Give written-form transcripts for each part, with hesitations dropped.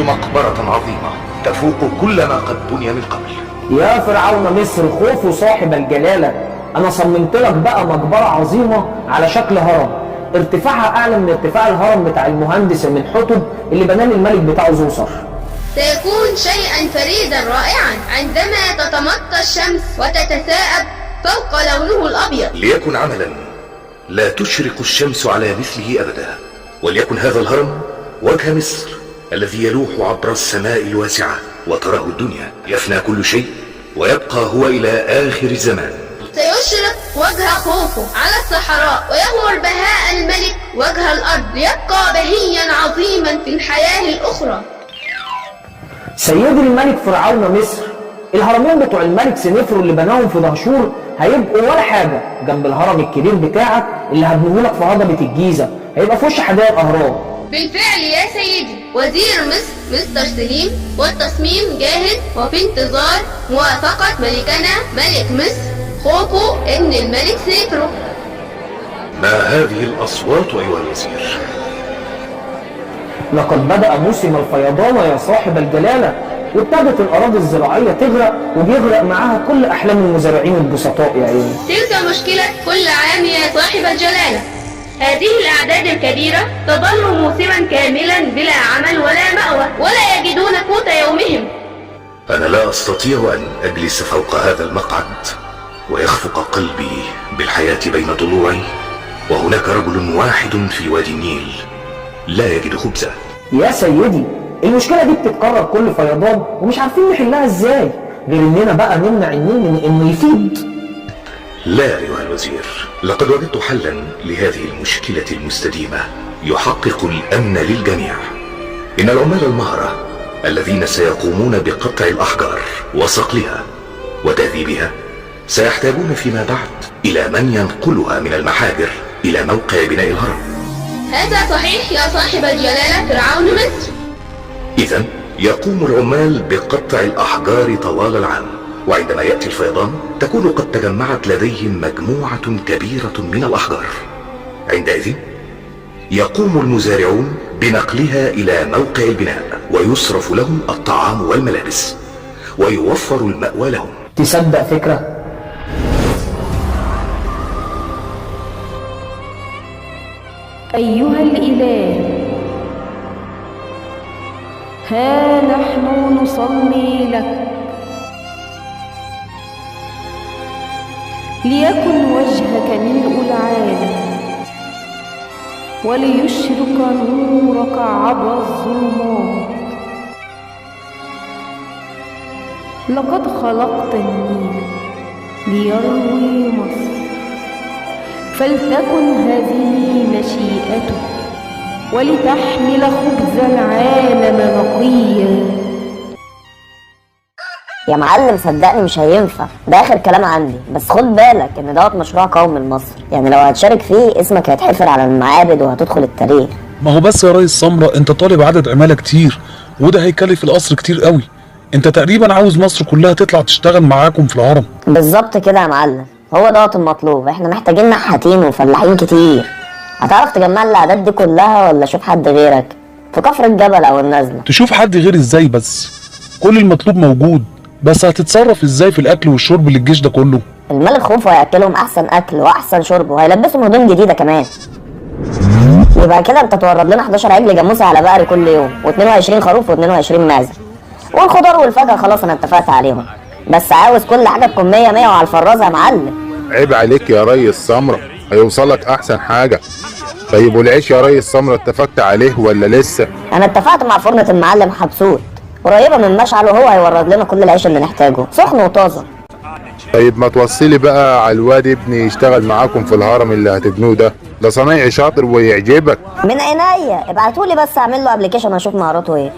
مقبرة عظيمة تفوق كل ما قد بني من قبل. يا فرعون مصر خوف صاحب الجلالة، أنا صممت لك بقى مقبرة عظيمة على شكل هرم، ارتفاعها أعلى من ارتفاع الهرم بتاع المهندس من-حتب اللي بناه الملك بتاعه زوسر. سيكون شيئا فريدا رائعا عندما تتمطى الشمس وتتثاءب فوق لونه الأبيض. ليكن عملا لا تشرق الشمس على مثله أبدا، وليكن هذا الهرم وجه مصر الذي يلوح عبر السماء الواسعة وتراه الدنيا. يفنى كل شيء ويبقى هو إلى آخر الزمان. سيشرق وجه خوفو على الصحراء ويغمر بهاء الملك وجه الأرض ليبقى بهيا عظيما في الحياة الأخرى. سيدي الملك فرعون مصر، الهرمين بتوع الملك سنفرو اللي بناهم في دهشور هيبقوا ولا حاجة جنب الهرم الكبير بتاعك اللي هبنيهولك في هضبة الجيزة، هيبقى في وش حدائق الأهرام. بالفعل يا سيدي، وزير مصر مستر سليم والتصميم جاهز وفي انتظار موافقة ملكنا ملك مصر خوفو ابن الملك سنفرو. ما هذه الأصوات أيها الوزير؟ لقد بدأ موسم الفيضان يا صاحب الجلالة، وابتدت الأراضي الزراعية تغرق وبيغرق معاها كل أحلام المزارعين البسطاء يا عيني. تلك مشكلة كل عام يا صاحب الجلالة، هذه الأعداد الكبيرة تظل موسما كاملا بلا عمل ولا مأوى ولا يجدون قوت يومهم. أنا لا أستطيع أن أجلس فوق هذا المقعد ويخفق قلبي بالحياة بين ضلوعي وهناك رجل واحد في وادي النيل لا يجد خبزا. يا سيدي المشكلة دي بتتكرر كل فيضان ومش عارفين نحلها ازاي، غير اننا بقى نمنع النيل من انه يفيض. لا أيها الوزير، لقد وجدت حلا لهذه المشكلة المستديمة يحقق الأمن للجميع. إن العمال المهرة الذين سيقومون بقطع الأحجار وصقلها وتهذيبها سيحتاجون فيما بعد إلى من ينقلها من المحاجر إلى موقع بناء الهرم. هذا صحيح يا صاحب الجلالة فرعون مصر. إذن يقوم العمال بقطع الأحجار طوال العام، وعندما يأتي الفيضان تكون قد تجمعت لديهم مجموعة كبيرة من الأحجار. عندئذ يقوم المزارعون بنقلها إلى موقع البناء ويصرف لهم الطعام والملابس ويوفر المأوى لهم. تصدق فكرة؟ أيها الإله، ها نحن نصلي لك ليكن وجهك ملء العالم وليشرق نورك عبر الظلمات. لقد خلقت النيل ليروي مصر، فلتكن هذه مشيئتك ولتحمل خبز العالم نقيا. يا معلم صدقني مش هينفع، ده اخر كلام عندي، بس خد بالك ان دوت مشروع قومي لمصر، يعني لو هتشارك فيه اسمك هيتحفر على المعابد وهتدخل التاريخ. ما هو بس يا ريس سمرة انت طالب عدد عمالة كتير وده هيكلف القصر كتير قوي. انت تقريبا عاوز مصر كلها تطلع تشتغل معاكم في الهرم. بالظبط كده يا معلم، هو دوت المطلوب. احنا محتاجين نحاتين وفلاحين كتير. هتعرف تجمع الاعداد دي كلها ولا اشوف حد غيرك في كفر الجبل او النزله؟ تشوف حد غير ازاي بس؟ كل المطلوب موجود، بس هتتصرف ازاي في الاكل والشرب للجيش ده كله؟ الملك خوفو هياكلهم احسن اكل واحسن شرب وهيلبسهم هدوم جديده كمان. يبقى كده انت تورد لنا 11 عجل جاموسه على بقري كل يوم و22 خروف و22 معزه، والخضار والفاكهه خلاص انا اتفقت عليهم، بس عاوز كل حاجه تكون 100 100 وعلى الفرازه يا معلم. عيب عليك يا ريس سمرة، هيوصلك احسن حاجه. طيب والعيش يا ريس سمرة اتفقت عليه ولا لسه؟ انا اتفقت مع فرنة المعلم حبسوت قريبه من مشعل، وهو هيورد لنا كل العيش اللي نحتاجه سخن وطازه. طيب ما توصلي بقى على الواد ابني يشتغل معاكم في الهرم اللي هتبنوه ده صنايعي شاطر ويعجبك. من عينيا، ابعتولي بس اعمل له ابلكيشن واشوف مهاراته ايه.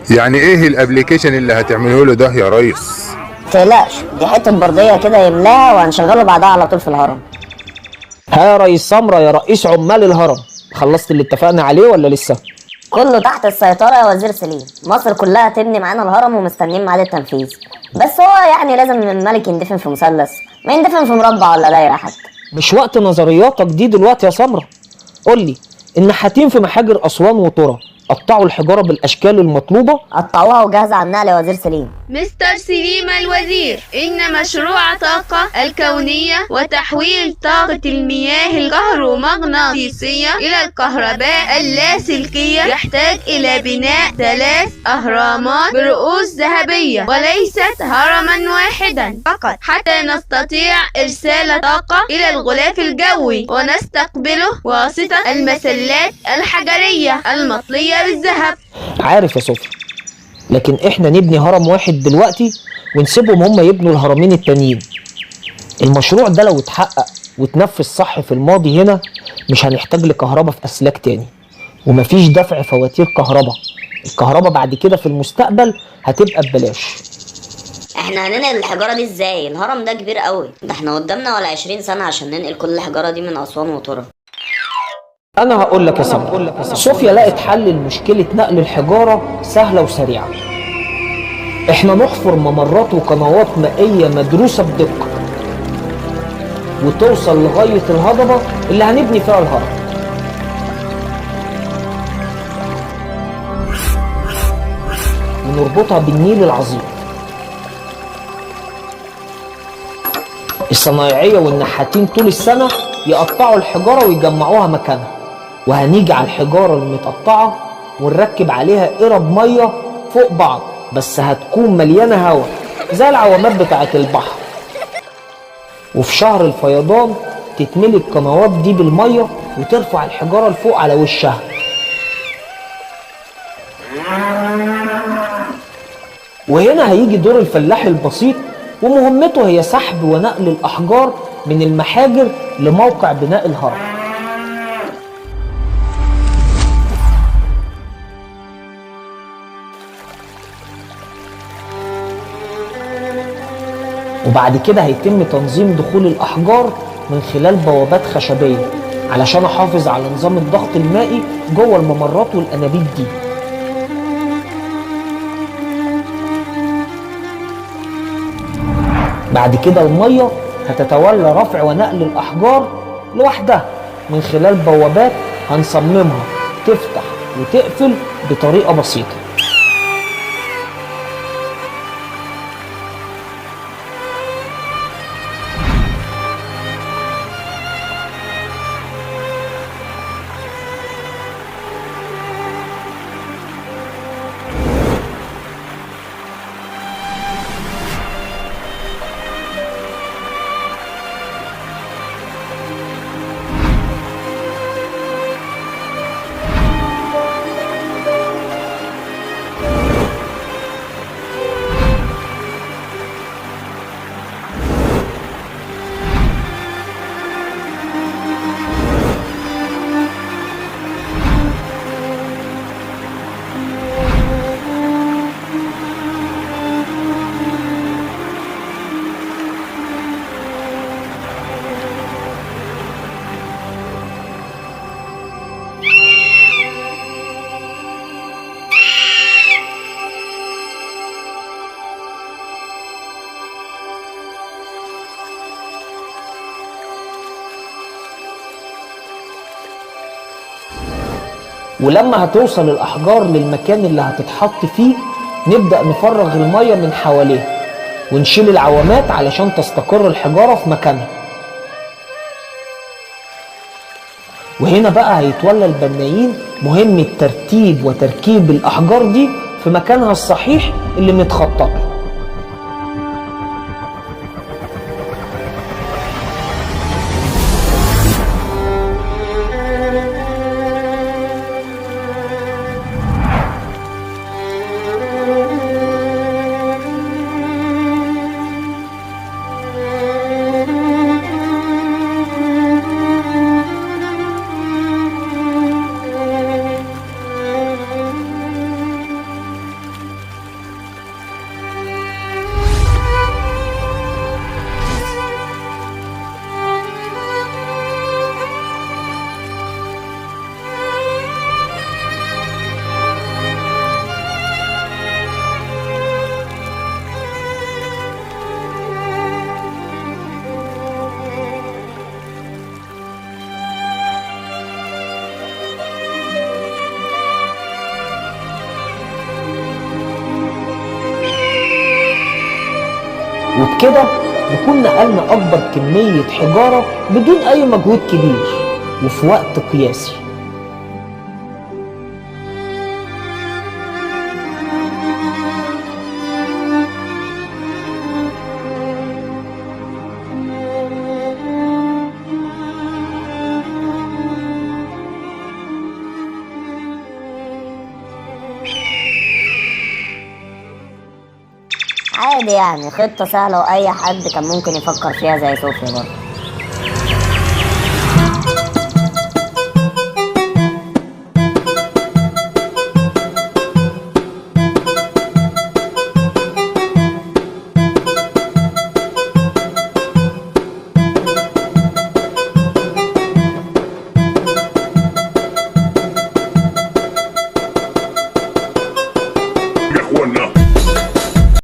يعني ايه الابلكيشن اللي هتعمله له ده يا ريس؟ متقلقش، دي حته برديه كده يملاها وهنشغله بعدها على طول في الهرم. ها يا ريس سمرة يا رئيس عمال الهرم، خلصت اللي اتفقنا عليه ولا لسه؟ كله تحت السيطرة يا وزير سليم، مصر كلها تبني معانا الهرم ومستنيين ميعاد التنفيذ، بس هو يعني لازم الملك يندفن في مثلث، ما يندفن في مربع ولا دايرة حتى. مش وقت نظرياتك دي دلوقتي يا سمرة. قولي النحاتين في محاجر أسوان وطرة قطعوا الحجارة بالأشكال المطلوبة. قطعوها وجاهزة على النقل يا وزير سليم. مستر سليم الوزير، إن مشروع طاقة الكونية وتحويل طاقة المياه الكهرومغناطيسية إلى الكهرباء اللاسلكية يحتاج إلى بناء 3 أهرامات برؤوس ذهبية، وليست هرما واحدا فقط، حتى نستطيع إرسال طاقة إلى الغلاف الجوي ونستقبله واسطة المسلات الحجرية المطلية بالذهب. عارف يا صوفي، لكن احنا نبني هرم واحد دلوقتي ونسيبهم هم يبنوا الهرمين التانيين. المشروع ده لو اتحقق وتنفذ صح في الماضي هنا مش هنحتاج لكهرباء في أسلاك تاني، ومفيش دفع فواتير كهرباء. الكهرباء بعد كده في المستقبل هتبقى ببلاش. احنا هننقل الحجارة دي ازاي؟ الهرم ده كبير قوي، ده احنا قدامنا ولا 20 سنة عشان ننقل كل الحجارة دي من أسوان وطرة. أنا هقول لك يا سمر، صوفيا لقت حل لمشكلة نقل الحجارة سهلة وسريعة. احنا نحفر ممرات وقنوات مائية مدروسة بدقة وتوصل لغاية الهضبة اللي هنبني فيها الهرم. ونربطها بالنيل العظيم. الصنايعية والنحاتين طول السنة يقطعوا الحجارة ويجمعوها مكانها، وهنيجي على الحجارة المتقطعة ونركب عليها قرب مية فوق بعض، بس هتكون مليانة هواء زي العوامات بتاعة البحر. وفي شهر الفيضان تتملي القنوات دي بالمية وترفع الحجارة لفوق على وشها. وهنا هيجي دور الفلاح البسيط، ومهمته هي سحب ونقل الأحجار من المحاجر لموقع بناء الهرم. وبعد كده هيتم تنظيم دخول الأحجار من خلال بوابات خشبية علشان أحافظ على نظام الضغط المائي جوه الممرات والأنابيب دي. بعد كده المية هتتولى رفع ونقل الأحجار لوحدها من خلال بوابات هنصممها تفتح وتقفل بطريقة بسيطة. ولما هتوصل الأحجار للمكان اللي هتتحط فيه نبدأ نفرغ المية من حواليها ونشيل العوامات علشان تستقر الحجارة في مكانها. وهنا بقى هيتولى البنايين مهمة ترتيب وتركيب الأحجار دي في مكانها الصحيح اللي متخطط له. وبكده نكون نقلنا أكبر كمية حجارة بدون أي مجهود كبير وفي وقت قياسي. عادي يعني، خطة سهلة وأي حد كان ممكن يفكر فيها زي صوفيا برضه.